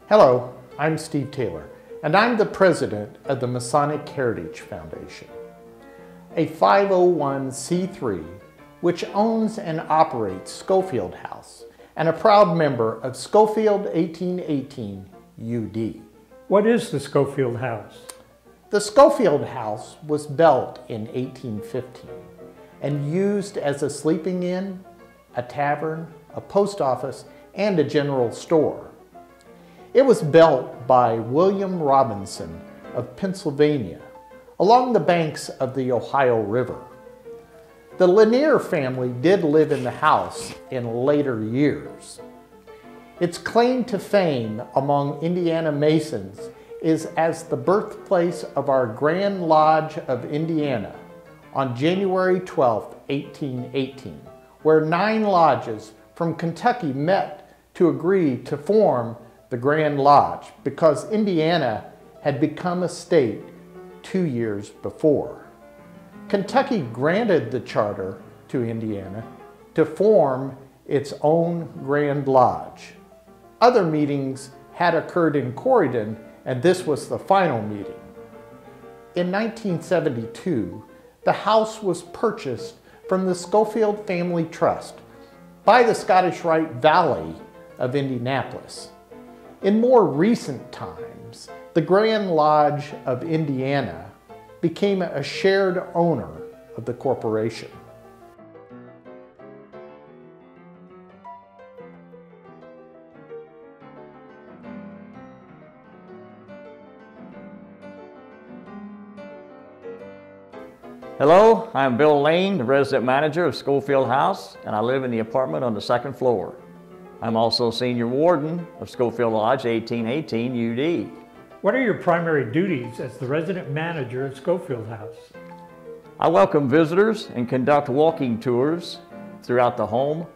Hello, I'm Steve Taylor, and I'm the president of the Masonic Heritage Foundation, a 501c3 which owns and operates Schofield House and a proud member of Schofield 1818 UD. What is the Schofield House? The Schofield House was built in 1815 and used as a sleeping inn, a tavern, a post office, and a general store. It was built by William Robinson of Pennsylvania along the banks of the Ohio River. The Lanier family did live in the house in later years. Its claim to fame among Indiana Masons is as the birthplace of our Grand Lodge of Indiana on January 12, 1818, where 9 lodges from Kentucky met to agree to form the Grand Lodge because Indiana had become a state 2 years before. Kentucky granted the charter to Indiana to form its own Grand Lodge. Other meetings had occurred in Corydon, and this was the final meeting. In 1972, the house was purchased from the Schofield Family Trust by the Scottish Rite Valley of Indianapolis. In more recent times, the Grand Lodge of Indiana became a shared owner of the corporation. Hello, I'm Bill Lane, the resident manager of Schofield House, and I live in the apartment on the 2nd floor. I'm also senior warden of Schofield Lodge 1818 UD. What are your primary duties as the resident manager of Schofield House? I welcome visitors and conduct walking tours throughout the home.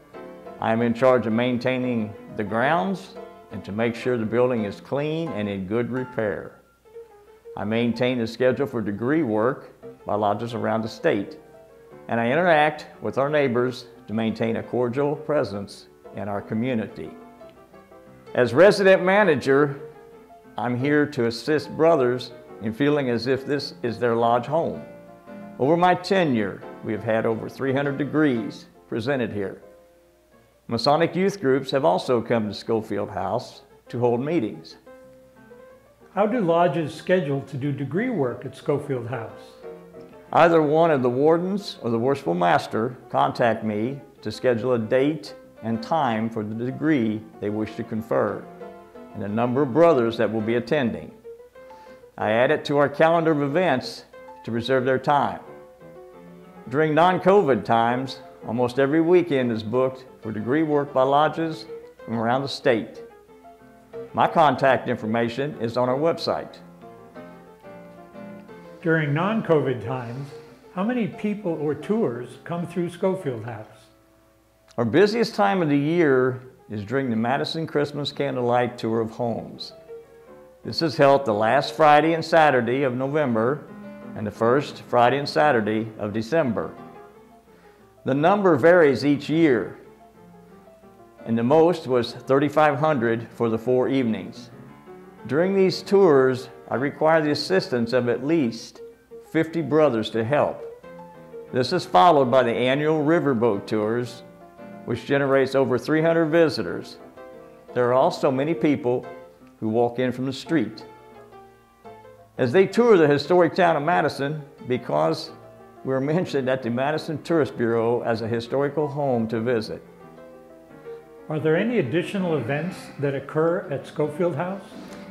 I am in charge of maintaining the grounds and to make sure the building is clean and in good repair. I maintain the schedule for degree work by lodges around the state, and I interact with our neighbors to maintain a cordial presence in our community. As resident manager, I'm here to assist brothers in feeling as if this is their lodge home. Over my tenure, we have had over 300 degrees presented here. Masonic youth groups have also come to Schofield House to hold meetings. How do lodges schedule to do degree work at Schofield House? Either one of the wardens or the worshipful master contact me to schedule a date and time for the degree they wish to confer, and the number of brothers that will be attending. I add it to our calendar of events to reserve their time. During non-COVID times, almost every weekend is booked for degree work by lodges from around the state. My contact information is on our website. During non-COVID times, how many people or tours come through Schofield House? Our busiest time of the year is during the Madison Christmas Candlelight Tour of Homes. This is held the last Friday and Saturday of November and the first Friday and Saturday of December. The number varies each year, and the most was 3,500 for the 4 evenings. During these tours, I require the assistance of at least 50 brothers to help. This is followed by the annual riverboat tours, which generates over 300 visitors. There are also many people who walk in from the street. As they tour the historic town of Madison, because we're mentioned at the Madison Tourist Bureau as a historical home to visit. Are there any additional events that occur at Schofield House?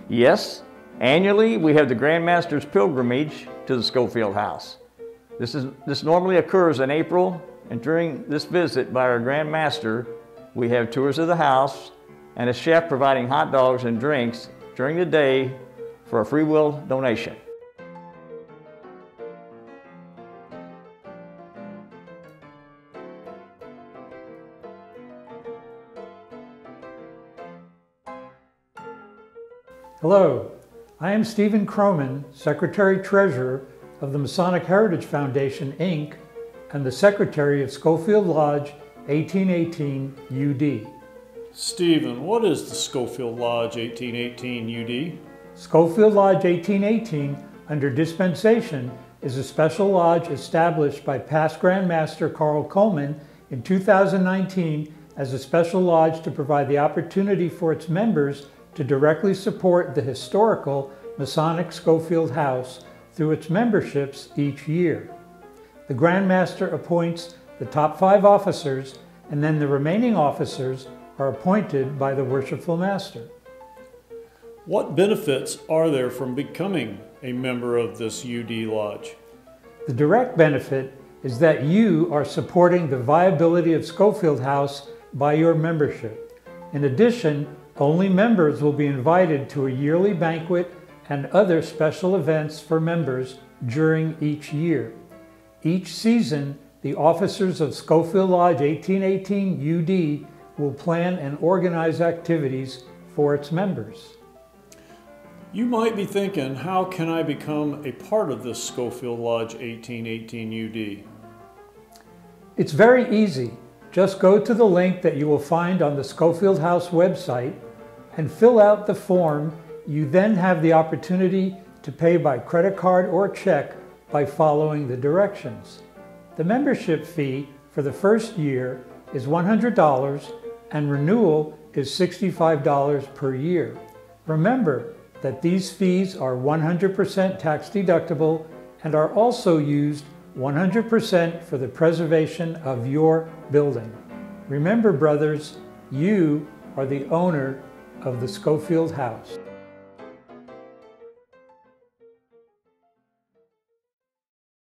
Yes, annually we have the Grand Master's Pilgrimage to the Schofield House. This normally occurs in April, and during this visit by our Grand Master, we have tours of the house and a chef providing hot dogs and drinks during the day for a free will donation. Hello, I am Stephen Kroman, Secretary-Treasurer of the Masonic Heritage Foundation, Inc., and the Secretary of Schofield Lodge 1818 UD. Stephen, what is the Schofield Lodge 1818 UD? Schofield Lodge 1818, under dispensation, is a special lodge established by past Grand Master Carl Kroman in 2019 as a special lodge to provide the opportunity for its members to directly support the historical Masonic Schofield House through its memberships each year. The Grand Master appoints the top 5 officers, and then the remaining officers are appointed by the Worshipful Master. What benefits are there from becoming a member of this UD Lodge? The direct benefit is that you are supporting the viability of Schofield House by your membership. In addition, only members will be invited to a yearly banquet and other special events for members during each year. Each season, the officers of Schofield Lodge 1818 UD will plan and organize activities for its members. You might be thinking, how can I become a part of this Schofield Lodge 1818 UD? It's very easy. Just go to the link that you will find on the Schofield House website and fill out the form. You then have the opportunity to pay by credit card or check by following the directions. The membership fee for the first year is $100 and renewal is $65 per year. Remember that these fees are 100% tax deductible and are also used 100% for the preservation of your building. Remember, brothers, you are the owner of the Schofield House.